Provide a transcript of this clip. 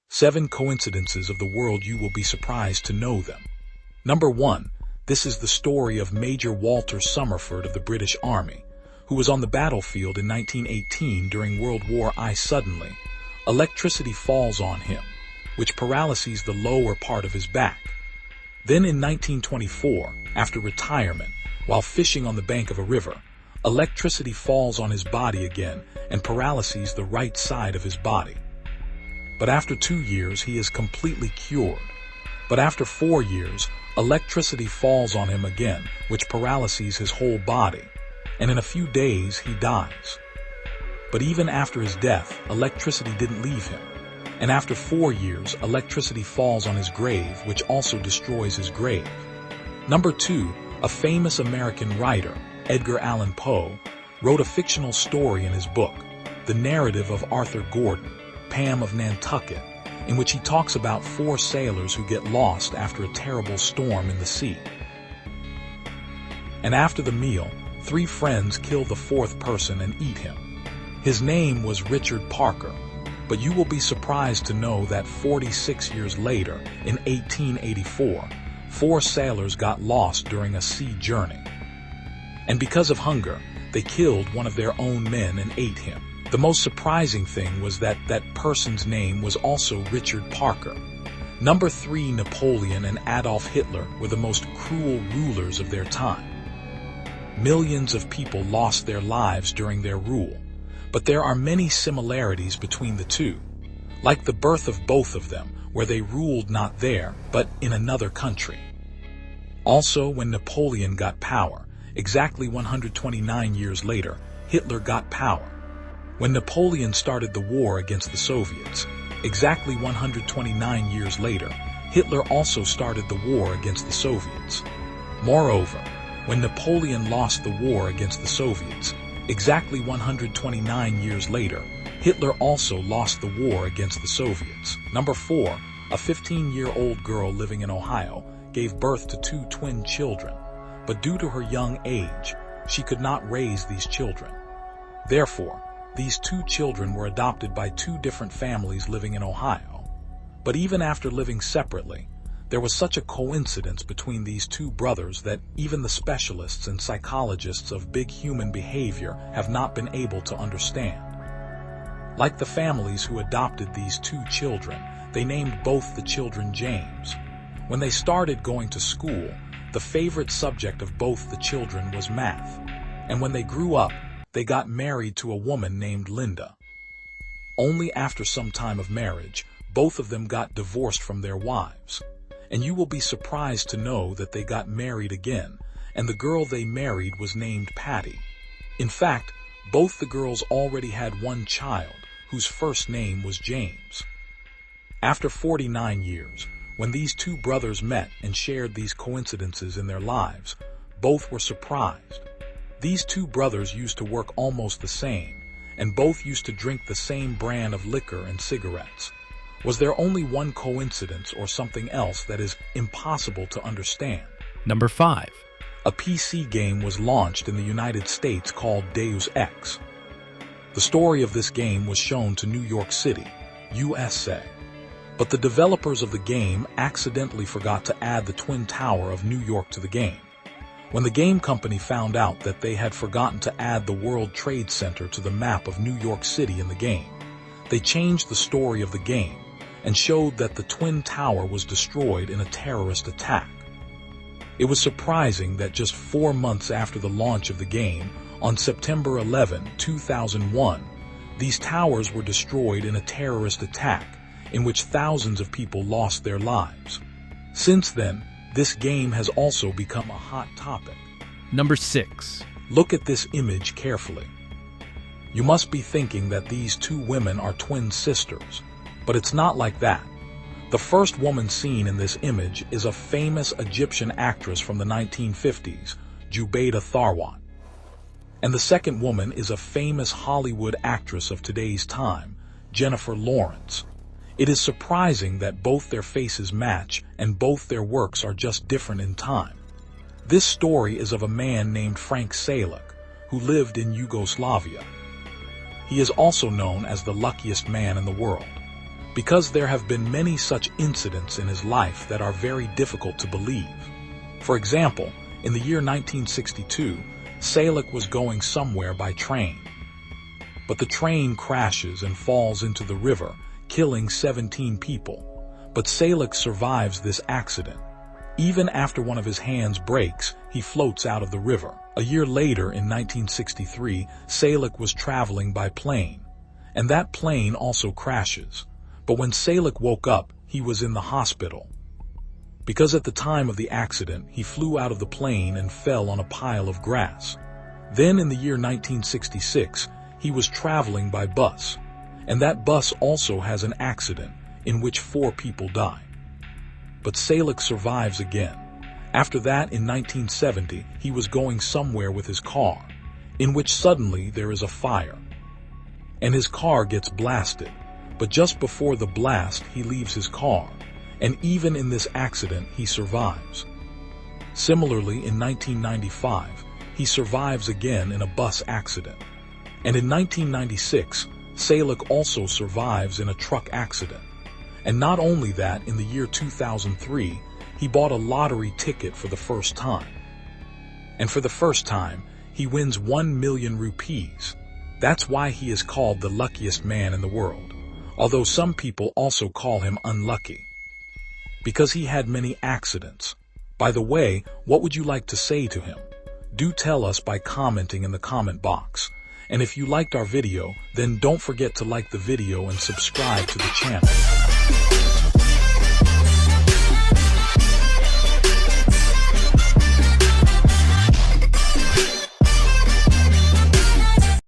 Seven coincidences of the world you will be surprised to know them. Number 1. This is the story of Major Walter Summerford of the British Army, who was on the battlefield in 1918 during World War I. Suddenly, electricity falls on him, which paralyses the lower part of his back. Then in 1924, after retirement, while fishing on the bank of a river, electricity falls on his body again and paralyses the right side of his body. But after 2 years, he is completely cured. But after 4 years, electricity falls on him again, which paralyses his whole body, and in a few days he dies. But even after his death, electricity didn't leave him, and after 4 years, electricity falls on his grave, which also destroys his grave. Number 2, a famous American writer, Edgar Allan Poe, wrote a fictional story in his book, The Narrative of Arthur Gordon, Pam of Nantucket, in which he talks about 4 sailors who get lost after a terrible storm in the sea. And after the meal, 3 friends kill the 4th person and eat him. His name was Richard Parker, but you will be surprised to know that 46 years later, in 1884, 4 sailors got lost during a sea journey. And because of hunger, they killed one of their own men and ate him. The most surprising thing was that that person's name was also Richard Parker. Number 3, Napoleon and Adolf Hitler were the most cruel rulers of their time. Millions of people lost their lives during their rule, but there are many similarities between the two, like the birth of both of them, where they ruled not there, but in another country. Also, when Napoleon got power, exactly 129 years later, Hitler got power. When Napoleon started the war against the Soviets, exactly 129 years later, Hitler also started the war against the Soviets. Moreover, when Napoleon lost the war against the Soviets, exactly 129 years later, Hitler also lost the war against the Soviets. Number 4, a 15-year-old girl living in Ohio gave birth to 2 twin children, but due to her young age, she could not raise these children. Therefore, these 2 children were adopted by 2 different families living in Ohio. But even after living separately, there was such a coincidence between these 2 brothers that even the specialists and psychologists of big human behavior have not been able to understand. Like the families who adopted these 2 children, they named both the children James. When they started going to school, the favorite subject of both the children was math, and when they grew up, they got married to a woman named Linda. Only after some time of marriage, both of them got divorced from their wives. And you will be surprised to know that they got married again, and the girl they married was named Patty. In fact, both the girls already had 1 child, whose first name was James. After 49 years, when these 2 brothers met and shared these coincidences in their lives, both were surprised. These 2 brothers used to work almost the same, and both used to drink the same brand of liquor and cigarettes. Was there only one coincidence or something else that is impossible to understand? Number 5. A PC game was launched in the United States called Deus Ex. The story of this game was shown to New York City, USA. But the developers of the game accidentally forgot to add the Twin Tower of New York to the game. When the game company found out that they had forgotten to add the World Trade Center to the map of New York City in the game, they changed the story of the game and showed that the Twin Tower was destroyed in a terrorist attack. It was surprising that just 4 months after the launch of the game, on September 11, 2001, these towers were destroyed in a terrorist attack in which thousands of people lost their lives. Since then, this game has also become a hot topic. Number 6. Look at this image carefully. You must be thinking that these 2 women are twin sisters, but it's not like that. The first woman seen in this image is a famous Egyptian actress from the 1950s, Jubaida Tharwat. And the second woman is a famous Hollywood actress of today's time, Jennifer Lawrence. It is surprising that both their faces match and both their works are just different in time. This story is of a man named Frank Salic, who lived in Yugoslavia. He is also known as the luckiest man in the world, because there have been many such incidents in his life that are very difficult to believe. For example, in the year 1962, Salic was going somewhere by train. But the train crashes and falls into the river, killing 17 people. But Salic survives this accident. Even after one of his hands breaks, he floats out of the river. A year later, in 1963, Salic was traveling by plane, and that plane also crashes. But when Salic woke up, he was in the hospital, because at the time of the accident, he flew out of the plane and fell on a pile of grass. Then in the year 1966, he was traveling by bus, and that bus also has an accident in which 4 people die. But Salic survives again. After that, in 1970, he was going somewhere with his car, in which suddenly there is a fire, and his car gets blasted. But just before the blast, he leaves his car, and even in this accident, he survives. Similarly, in 1995, he survives again in a bus accident. And in 1996, Salic also survives in a truck accident. And not only that, in the year 2003, he bought a lottery ticket for the first time. And for the first time, he wins 1 million rupees. That's why he is called the luckiest man in the world, although some people also call him unlucky, because he had many accidents. By the way, what would you like to say to him? Do tell us by commenting in the comment box. And if you liked our video, then don't forget to like the video and subscribe to the channel.